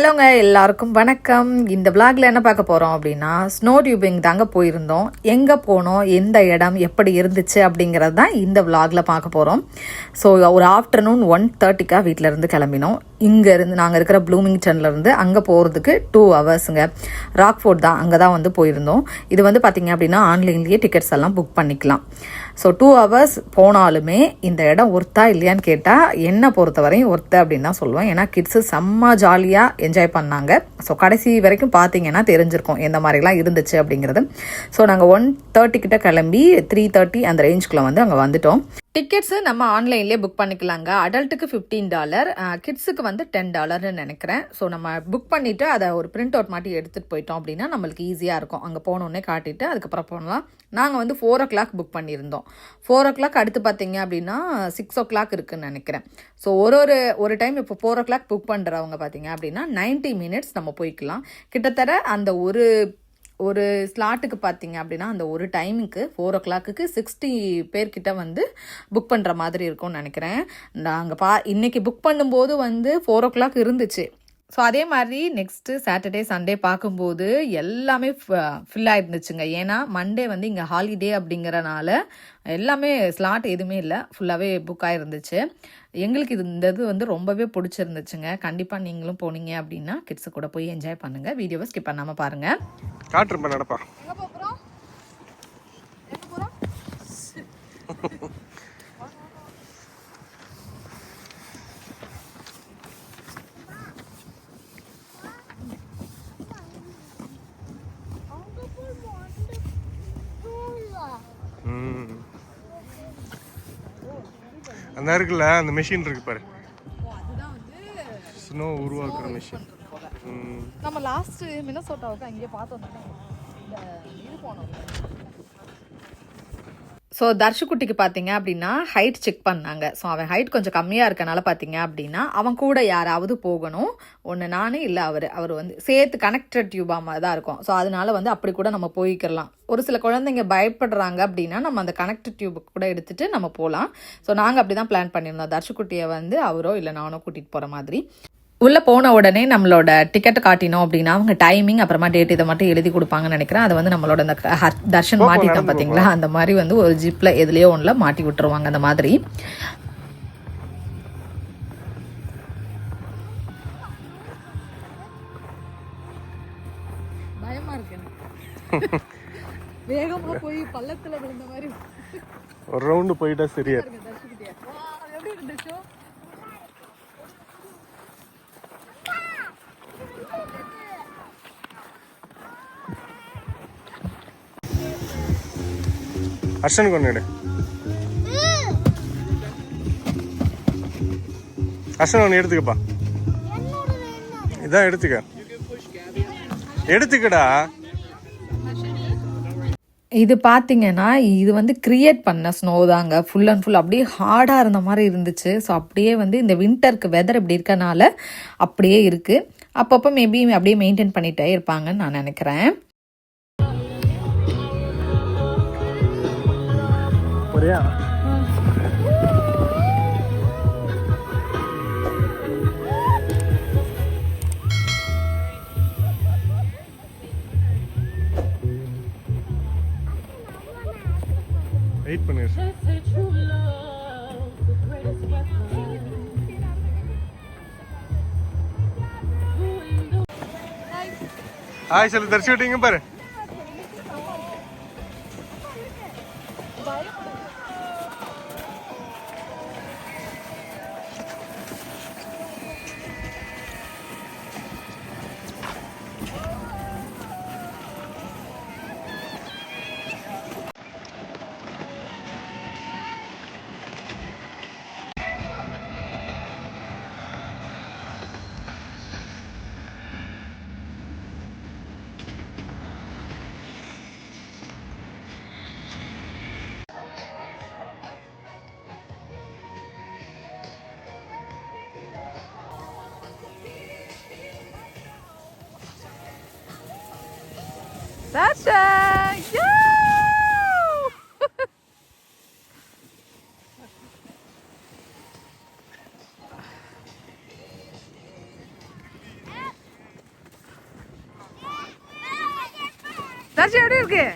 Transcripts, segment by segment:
ஹலோங்க, எல்லாருக்கும் வணக்கம். இந்த விளாகில் என்ன பார்க்க போகிறோம் அப்படின்னா, ஸ்னோ டியூபிங் தாங்க போயிருந்தோம். எங்கே போனோம், எந்த இடம் எப்படி இருந்துச்சு அப்படிங்கிறது தான் இந்த விளாகில் பார்க்க போகிறோம். ஸோ ஒரு ஆஃப்டர்நூன் 1:30 வீட்டிலேருந்து கிளம்பினோம். இங்கேருந்து நாங்கள் இருக்கிற ப்ளூமிங்டன்லேருந்து அங்கே போகிறதுக்கு 2 ஹவர்ஸுங்க. ராக்ஃபோர்ட் தான், அங்கே தான் வந்து போயிருந்தோம். இது வந்து பார்த்திங்க அப்படின்னா ஆன்லைன்லேயே டிக்கெட்ஸ் எல்லாம் புக் பண்ணிக்கலாம். ஸோ 2 ஹவர்ஸ் போனாலுமே இந்த இடம் ஒர்த்தா இல்லையான்னு கேட்டால் என்னை பொறுத்த வரையும் ஒர்த்து அப்படின்னு தான் சொல்லுவேன். ஏன்னா கிட்ஸு செம்ம ஜாலியாக என்ஜாய் பண்ணாங்க. ஸோ கடைசி வரைக்கும் பார்த்தீங்கன்னா தெரிஞ்சிருக்கும் எந்த மாதிரிலாம் இருந்துச்சு அப்படிங்கிறது. ஸோ நாங்கள் 1:30 கிட்ட கிளம்பி 3:30 அந்த ரேஞ்சுக்குள்ளே வந்து அங்கே வந்துட்டோம். டிக்கெட்ஸு நம்ம ஆன்லைன்லேயே புக் பண்ணிக்கலாங்க. அடல்ட்டுக்கு $15, கிட்ஸுக்கு வந்து $10 நினைக்கிறேன். ஸோ நம்ம புக் பண்ணிவிட்டு அதை ஒரு பிரிண்ட் அவுட் மாட்டி எடுத்துகிட்டு போயிட்டோம் அப்படின்னா நம்மளுக்கு ஈஸியாக இருக்கும். அங்கே போனோடனே காட்டிட்டு அதுக்கப்புறம் போகலாம். நாங்கள் வந்து 4 o'clock புக் பண்ணியிருந்தோம். 4 o'clock அடுத்து பார்த்தீங்க அப்படின்னா 6 o'clock இருக்குதுன்னு நினைக்கிறேன். ஸோ ஒரு டைம் இப்போ 4 o'clock புக் பண்ணுறவங்க பார்த்தீங்க அப்படின்னா 90 minutes நம்ம போய்க்கலாம். கிட்டத்தட்ட அந்த ஒரு ஸ்லாட்டுக்கு பார்த்தீங்க அப்படின்னா அந்த ஒரு டைமுக்கு 4 o'clockக்கு 60 பேர்கிட்ட வந்து புக் பண்ணுற மாதிரி இருக்கும்னு நினைக்கிறேன். நாங்கள் இன்றைக்கி புக் பண்ணும்போது வந்து 4 o'clock இருந்துச்சு. ஸோ அதே மாதிரி நெக்ஸ்ட்டு சாட்டர்டே சண்டே பார்க்கும்போது எல்லாமே ஃபில்லாக இருந்துச்சுங்க. ஏன்னா மண்டே வந்து இங்கே ஹாலிடே அப்படிங்கிறனால எல்லாமே ஸ்லாட் எதுவுமே இல்லை, ஃபுல்லாகவே புக் ஆகிருந்துச்சு. எங்களுக்கு இந்த இது வந்து ரொம்பவே பிடிச்சிருந்துச்சுங்க. கண்டிப்பாக நீங்களும் போனீங்க அப்படின்னா கிட்ஸு கூட போய் என்ஜாய் பண்ணுங்கள். வீடியோவை ஸ்கிப் பண்ணாமல் பாருங்கள். காட்டுறப்ப நடப்பா அந்த இருக்குல்ல, அந்த மெஷின் இருக்கு பாரு, ஸ்னோ உருவாக்குற மெஷின். நம்ம லாஸ்ட் மினசோட்டாவுக்கு அங்கேயே பார்த்தோம். இது போனோம். ஸோ தர்ஷுக்குட்டிக்கு பார்த்தீங்க அப்படின்னா ஹைட் செக் பண்ணாங்க. ஸோ அவன் ஹைட் கொஞ்சம் கம்மியாக இருக்கனால பார்த்தீங்க அப்படின்னா அவன் கூட யாராவது போகணும். ஒன்று நானே இல்லை அவர் வந்து சேர்த்து கனெக்டட் டியூபாக மாதிரி தான் இருக்கும். ஸோ அதனால வந்து அப்படி கூட நம்ம போய்க்கலாம். ஒரு சில குழந்தைங்க பயப்படுறாங்க அப்படின்னா நம்ம அந்த கனெக்டட் டியூபு கூட எடுத்துகிட்டு நம்ம போகலாம். ஸோ நாங்கள் அப்படி தான் பிளான் பண்ணியிருந்தோம். தர்ஷுக்குட்டியை வந்து அவரோ இல்லை நானோ கூட்டிகிட்டு போகிற மாதிரி. உள்ளே போன உடனே நம்மளோட டிக்கெட் காட்டினோம் அப்படின்னா அவங்க டைமிங் அப்புறமா டேட் இதை மட்டும் எழுதி கொடுப்பாங்கன்னு நினைக்கிறேன். அதை வந்து நம்மளோட அந்த தர்ஷன் மாட்டிட்டோம் பார்த்தீங்களா, அந்த மாதிரி வந்து ஒரு ஜிப்பில் எதுலேயோ ஒன்றில் மாட்டி விட்டுருவாங்க அந்த மாதிரி. பயமா இருக்கு, வேகமா போய் பள்ளத்துல விழுந்த மாதிரி ஒரு ரவுண்டு போயிட்டா சரியா. எப்படி இருந்துச்சு? அர்ஷனுக்கு ஒன்று எடு. அர்ஷன் ஒன்று எடுத்துக்கப்பா. இதான் எடுத்துக்கடா. இது பார்த்தீங்கன்னா இது வந்து கிரியேட் பண்ண ஸ்னோ தாங்க. ஃபுல் அண்ட் ஃபுல் அப்படியே ஹார்டாக இருந்த மாதிரி இருந்துச்சு. ஸோ அப்படியே வந்து இந்த வின்டருக்கு வெதர் இப்படி இருக்கனால அப்படியே இருக்குது. அப்பப்போ மேபி அப்படியே மெயின்டைன் பண்ணிகிட்டே இருப்பாங்கன்னு நான் நினைக்கிறேன். வெயிட் பண்ணு. ஹாய் சொல்லு தரிசி விட்டீங்க பாரு. Sasha! Yeah! தர்ஷி எப்படி இருக்கு?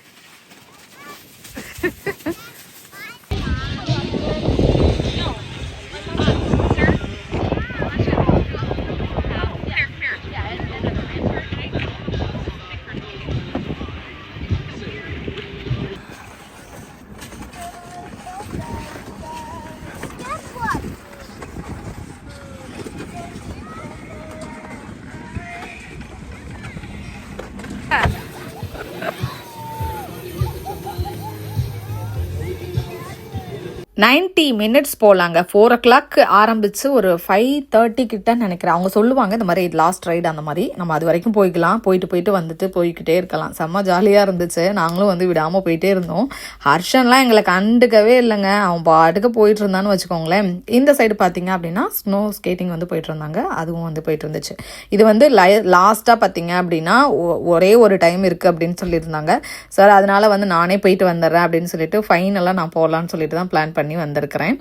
$90 minutes போகலாங்க. 4 o'clock ஆரம்பித்து ஒரு 5:30 கிட்ட நினைக்கிறேன். அவங்க சொல்லுவாங்க இந்த மாதிரி லாஸ்ட் ரைடு அந்த மாதிரி நம்ம அது வரைக்கும் போய்க்கலாம். போயிட்டு வந்துட்டு போய்கிட்டே இருக்கலாம். செம்ம ஜாலியாக இருந்துச்சு. நாங்களும் வந்து விடாமல் போயிட்டே இருந்தோம். ஹர்ஷன்லாம் எங்களை கண்டுக்கவே இல்லைங்க. அவன் பாட்டுக்கு போயிட்டு இருந்தான்னு வச்சுக்கோங்களேன். இந்த சைடு பார்த்தீங்க அப்படின்னா ஸ்னோ ஸ்கேட்டிங் வந்து போயிட்டு இருந்தாங்க. அதுவும் வந்து போயிட்டு இருந்துச்சு. இது வந்து லாஸ்ட்டாக பார்த்தீங்க அப்படின்னா ஒரே ஒரு டைம் இருக்குது அப்படின்னு சொல்லியிருந்தாங்க. சார் அதனால வந்து நானே போயிட்டு வந்துடுறேன் அப்படின்னு சொல்லிட்டு ஃபைனலாக நான் போகலான்னு சொல்லிட்டு தான் பிளான் பண்ணி வந்திருக்கிறேன்.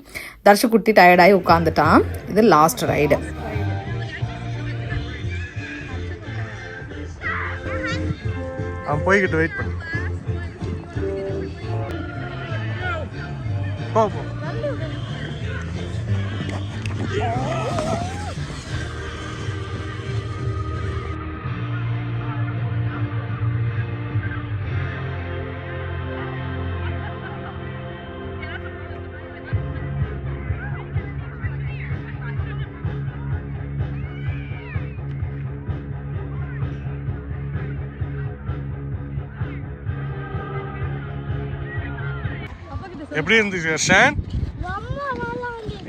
தர்ஷு குட்டி டயர்டாகி உட்காந்துட்டான். இது லாஸ்ட் ரைடு. அவன் போய்கிட்டு வெயிட் பண்ணு. போ போ. எப்படி இருந்துச்சு ஹர்ஷன்?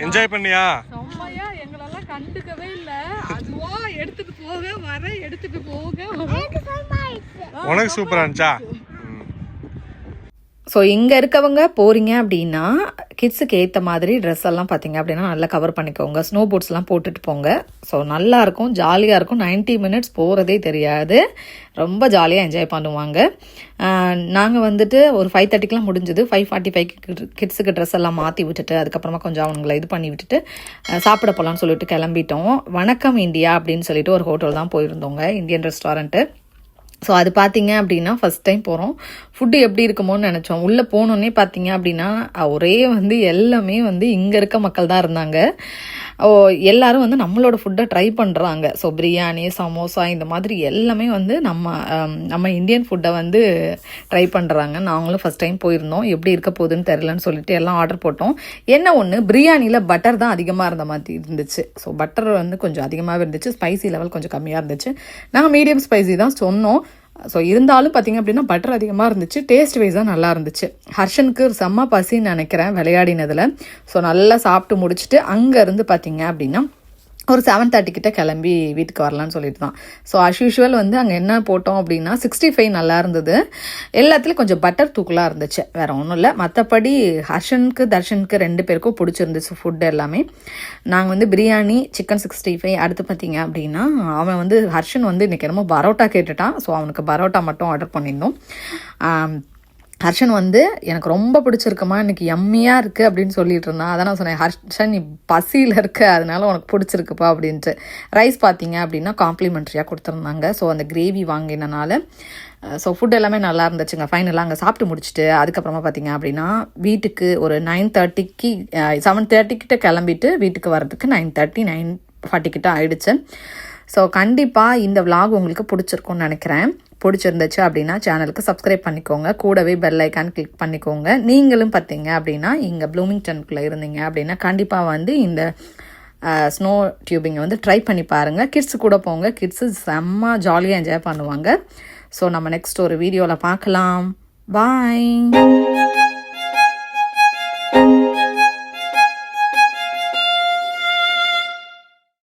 என்ஜாய் பண்ணியா? செம்மையா. எங்களெல்லாம் கண்டுக்கவே இல்லை. அதுவா எடுத்துட்டு போக உனக்கு சூப்பரா இருந்துச்சா? ஸோ இங்கே இருக்கவங்க போகிறீங்க அப்படின்னா கிட்ஸுக்கு ஏற்ற மாதிரி ட்ரெஸ் எல்லாம் பார்த்தீங்க அப்படின்னா நல்லா கவர் பண்ணிக்கோங்க. ஸ்னோ போட்ஸ்லாம் போட்டுட்டு போங்க. ஸோ நல்லாயிருக்கும், ஜாலியாக இருக்கும். 90 minutes போகிறதே தெரியாது. ரொம்ப ஜாலியாக என்ஜாய் பண்ணுவாங்க. நாங்கள் வந்துட்டு ஒரு 5:30க்கெலாம் முடிஞ்சது. 5:45 கிட்ஸுக்கு ட்ரெஸ் எல்லாம் மாற்றி விட்டுட்டு அதுக்கப்புறமா கொஞ்சம் அவங்களை இது பண்ணி விட்டுட்டு சாப்பிட போகலான்னு சொல்லிட்டு கிளம்பிட்டோம். வணக்கம் இந்தியா அப்படின்னு சொல்லிட்டு ஒரு ஹோட்டல் தான் போயிருந்தோங்க, இந்தியன் ரெஸ்டாரண்ட்டு. ஸோ அது பார்த்தீங்க அப்படின்னா ஃபஸ்ட் டைம் போகிறோம். ஃபுட்டு எப்படி இருக்குமோன்னு நினச்சோம். உள்ளே போனோன்னே பார்த்தீங்க அப்படின்னா ஒரே வந்து எல்லாமே வந்து இங்கே இருக்க மக்கள் தான் இருந்தாங்க. எல்லாரும் வந்து நம்மளோட ஃபுட்டை ட்ரை பண்ணுறாங்க. ஸோ பிரியாணி, சமோசா இந்த மாதிரி எல்லாமே வந்து நம்ம இந்தியன் ஃபுட்டை வந்து ட்ரை பண்ணுறாங்க. நாங்களும் ஃபஸ்ட் டைம் போயிருந்தோம். எப்படி இருக்க போகுதுன்னு தெரிலன்னு சொல்லிட்டு எல்லாம் ஆர்டர் போட்டோம். என்ன ஒன்று, பிரியாணியில் பட்டர் தான் அதிகமாக இருந்த மாதிரி இருந்துச்சு. ஸோ பட்டர் வந்து கொஞ்சம் அதிகமாகவே இருந்துச்சு. ஸ்பைசி லெவல் கொஞ்சம் கம்மியாக இருந்துச்சு. நாங்கள் மீடியம் ஸ்பைசி தான் சொன்னோம். ஸோ இருந்தாலும் பார்த்தீங்க அப்படின்னா பட்டர் அதிகமாக இருந்துச்சு. டேஸ்ட் வைஸாக நல்லா இருந்துச்சு. ஹர்ஷனுக்கு செம்ம பசின்னு நினைக்கிறேன் விளையாடினதில். ஸோ நல்லா சாப்பிட்டு முடிச்சுட்டு அங்கேருந்து பார்த்தீங்க அப்படின்னா ஒரு 7:30 கிட்ட கிளம்பி வீட்டுக்கு வரலான்னு சொல்லிட்டு தான். ஸோ அஸ் யூஷுவல் வந்து அங்கே என்ன போட்டோம் அப்படின்னா 65 நல்லா இருந்தது. எல்லாத்துலேயும் கொஞ்சம் பட்டர் தூக்கலாக இருந்துச்சு. வேறு ஒன்றும் இல்லை. மற்றபடி ஹர்ஷனுக்கு தர்ஷனுக்கு 2 பேருக்கும் பிடிச்சிருந்துச்சு ஃபுட்டு எல்லாமே. நாங்கள் வந்து பிரியாணி, சிக்கன் 65, அடுத்து பார்த்தீங்க அப்படின்னா அவன் வந்து ஹர்ஷன் வந்து இன்றைக்கி என்னமோ பரோட்டா கேட்டுட்டான். ஸோ அவனுக்கு பரோட்டா மட்டும் ஆர்டர் பண்ணியிருந்தோம். ஹர்ஷன் வந்து எனக்கு ரொம்ப பிடிச்சிருக்குமா, இன்னைக்கு யம்மியாக இருக்குது அப்படின்னு சொல்லிட்டு இருந்தான். அதான் நான் சொன்னேன், ஹர்ஷன் நீ பசியில் இருக்க, அதனால உனக்கு பிடிச்சிருக்குப்பா அப்படின்ட்டு. ரைஸ் பார்த்தீங்க அப்படின்னா காம்ப்ளிமெண்ட்ரியாக கொடுத்துருந்தாங்க. ஸோ அந்த கிரேவி வாங்கினனால ஸோ ஃபுட் எல்லாமே நல்லா இருந்துச்சுங்க. ஃபைனலாக அங்கே சாப்பிட்டு முடிச்சுட்டு அதுக்கப்புறமா பார்த்தீங்க அப்படின்னா வீட்டுக்கு ஒரு 9:30க்கு 7:30 கிட்ட கிளம்பிட்டு வீட்டுக்கு வர்றதுக்கு 9:30 9:40 கிட்ட ஆயிடுச்சு. ஸோ கண்டிப்பாக இந்த விலாக் உங்களுக்கு பிடிச்சிருக்கும்னு நினைக்கிறேன். பிடிச்சிருந்துச்சு அப்படின்னா சேனலுக்கு சப்ஸ்கிரைப் பண்ணிக்கோங்க. கூடவே பெல் ஐக்கான் கிளிக் பண்ணிக்கோங்க. நீங்களும் பார்த்தீங்க அப்படின்னா இங்கே ப்ளூமிங்டனுக்குள்ளே இருந்தீங்க அப்படின்னா கண்டிப்பாக வந்து இந்த ஸ்னோ டியூபிங்கை வந்து ட்ரை பண்ணி பாருங்கள். கிட்ஸு கூட போங்க. கிட்ஸு செம்ம ஜாலியாக என்ஜாய் பண்ணுவாங்க. ஸோ நம்ம நெக்ஸ்ட் ஒரு வீடியோவில் பார்க்கலாம். பாய்.